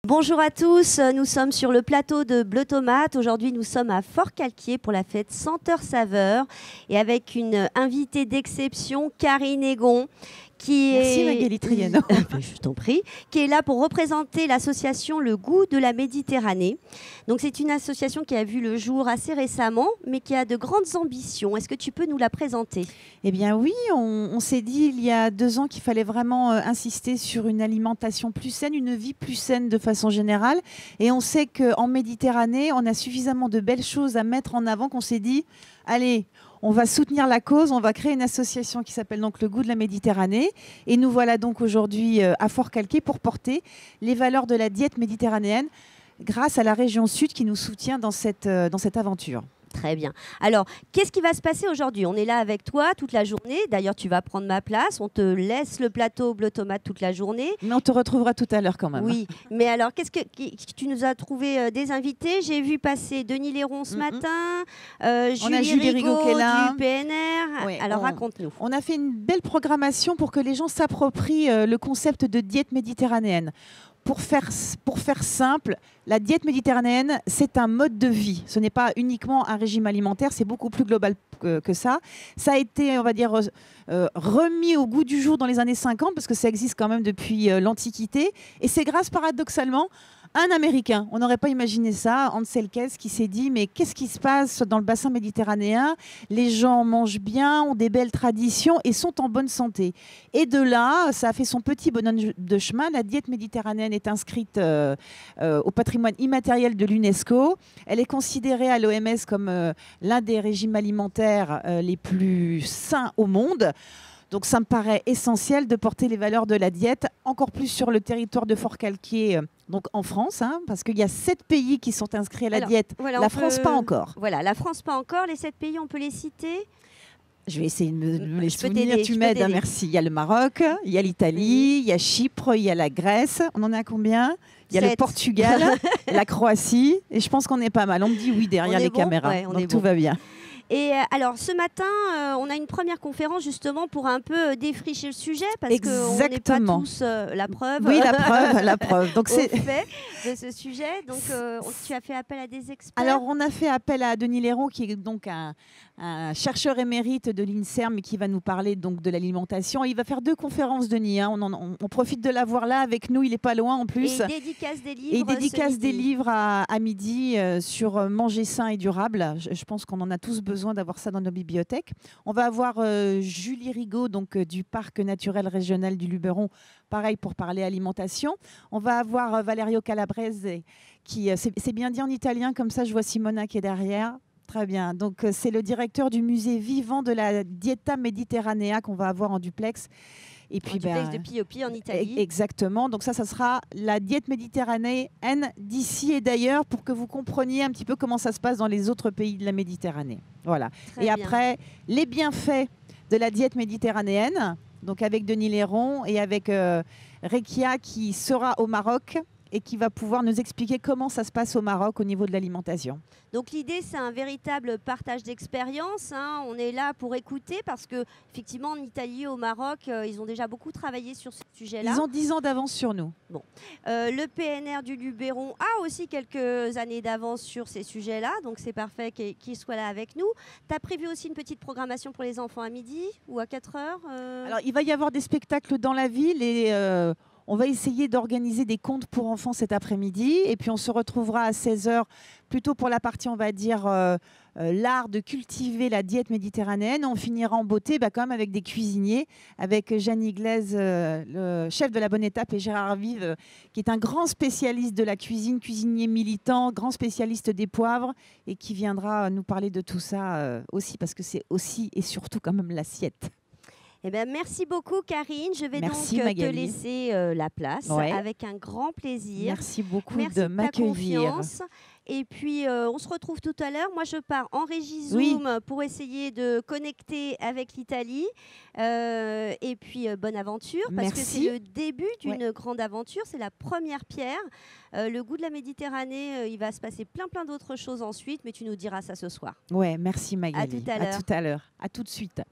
Bonjour à tous, nous sommes sur le plateau de Bleu Tomate. Aujourd'hui, nous sommes à Forcalquier pour la fête Senteur-Saveur et avec une invitée d'exception, Karine Egon. Merci Magali Triano. Je t'en prie, qui est là pour représenter l'association Le Goût de la Méditerranée. Donc c'est une association qui a vu le jour assez récemment, mais qui a de grandes ambitions. Est-ce que tu peux nous la présenter? Eh bien oui, on s'est dit il y a 2 ans qu'il fallait vraiment insister sur une alimentation plus saine, une vie plus saine de façon générale. Et on sait qu'en Méditerranée, on a suffisamment de belles choses à mettre en avant qu'on s'est dit, allez, on va soutenir la cause, on va créer une association qui s'appelle donc Le Goût de la Méditerranée. Et nous voilà donc aujourd'hui à Forcalquier pour porter les valeurs de la diète méditerranéenne grâce à la région Sud qui nous soutient dans cette aventure. Très bien. Alors, qu'est-ce qui va se passer aujourd'hui? On est là avec toi toute la journée. D'ailleurs, tu vas prendre ma place. On te laisse le plateau Bleu Tomate toute la journée. Mais on te retrouvera tout à l'heure quand même. Oui, mais alors, tu nous as trouvé des invités? J'ai vu passer Denis Léron ce matin, Julie Rigaud qui est là. du PNR. Oui, alors, raconte-nous. On a fait une belle programmation pour que les gens s'approprient le concept de diète méditerranéenne. Pour faire simple, la diète méditerranéenne, c'est un mode de vie. Ce n'est pas uniquement un régime alimentaire, c'est beaucoup plus global que ça. Ça a été, on va dire, remis au goût du jour dans les années 50, parce que ça existe quand même depuis l'Antiquité. Et c'est grâce, paradoxalement, un Américain. On n'aurait pas imaginé ça, Ansel Keys, qui s'est dit, mais qu'est-ce qui se passe dans le bassin méditerranéen? Les gens mangent bien, ont des belles traditions et sont en bonne santé. Et de là, ça a fait son petit bonhomme de chemin. La diète méditerranéenne est inscrite au patrimoine immatériel de l'UNESCO. Elle est considérée à l'OMS comme l'un des régimes alimentaires les plus sains au monde. Donc ça me paraît essentiel de porter les valeurs de la diète, encore plus sur le territoire de Forcalquier, donc en France, parce qu'il y a 7 pays qui sont inscrits à la diète. Voilà, la France, pas encore. Voilà, la France, pas encore. Les 7 pays, on peut les citer? Je vais essayer de me les souvenir. Tu m'aides, merci. Il y a le Maroc, il y a l'Italie, il y a Chypre, il y a la Grèce. On en est à combien? Il y a le Portugal, la Croatie. Et je pense qu'on est pas mal. On me dit oui derrière les caméras. Ouais, donc tout va bien. Et alors, ce matin, on a une première conférence justement pour un peu défricher le sujet parce qu'on n'est pas tous la preuve. Oui, la preuve. Donc c'est fait de ce sujet. Donc, tu as fait appel à des experts. Alors, on a fait appel à Denis Léron, qui est donc un chercheur émérite de l'INSERM qui va nous parler donc de l'alimentation. Il va faire 2 conférences, Denis. On profite de l'avoir là avec nous. Il n'est pas loin en plus. Et il dédicace des livres. Et il dédicace des livres à midi sur manger sain et durable. Je pense qu'on en a tous besoin d'avoir ça dans nos bibliothèques. On va avoir Julie Rigaud donc, du Parc naturel régional du Luberon, pareil pour parler alimentation. On va avoir Valerio Calabrese, qui c'est bien dit en italien, comme ça je vois Simona qui est derrière. Très bien. Donc, c'est le directeur du musée vivant de la Dieta Mediterranea qu'on va avoir en duplex. Et puis, duplex de Piopi en Italie. Exactement. Donc ça sera la diète méditerranéenne d'ici et d'ailleurs pour que vous compreniez un petit peu comment ça se passe dans les autres pays de la Méditerranée. Voilà. Très bien. Après, les bienfaits de la diète méditerranéenne, donc avec Denis Léron et avec Rekia qui sera au Maroc et qui va pouvoir nous expliquer comment ça se passe au Maroc au niveau de l'alimentation. Donc l'idée, c'est un véritable partage d'expérience. On est là pour écouter parce qu'effectivement, en Italie, au Maroc, ils ont déjà beaucoup travaillé sur ce sujet-là. Ils ont 10 ans d'avance sur nous. Bon. Le PNR du Luberon a aussi quelques années d'avance sur ces sujets-là. Donc c'est parfait qu'il soit là avec nous. Tu as prévu aussi une petite programmation pour les enfants à midi ou à 4 heures Alors, il va y avoir des spectacles dans la ville et... on va essayer d'organiser des contes pour enfants cet après-midi et puis on se retrouvera à 16 h plutôt pour la partie, on va dire, l'art de cultiver la diète méditerranéenne. On finira en beauté quand même avec des cuisiniers, avec Jeanne Iglaise, le chef de la Bonne Étape, et Gérard Vive, qui est un grand spécialiste de la cuisine, cuisinier militant, grand spécialiste des poivres et qui viendra nous parler de tout ça aussi parce que c'est aussi et surtout quand même l'assiette. Eh bien, merci beaucoup, Karine. Je vais donc te laisser la place avec un grand plaisir. Merci beaucoup de m'accueillir. Et puis, on se retrouve tout à l'heure. Moi, je pars en régie Zoom pour essayer de connecter avec l'Italie. Et puis, bonne aventure, parce que c'est le début d'une grande aventure. C'est la première pierre. Le goût de la Méditerranée, il va se passer plein d'autres choses ensuite, mais tu nous diras ça ce soir. Ouais, merci Magali. À tout à l'heure. À tout à l'heure. À tout de suite.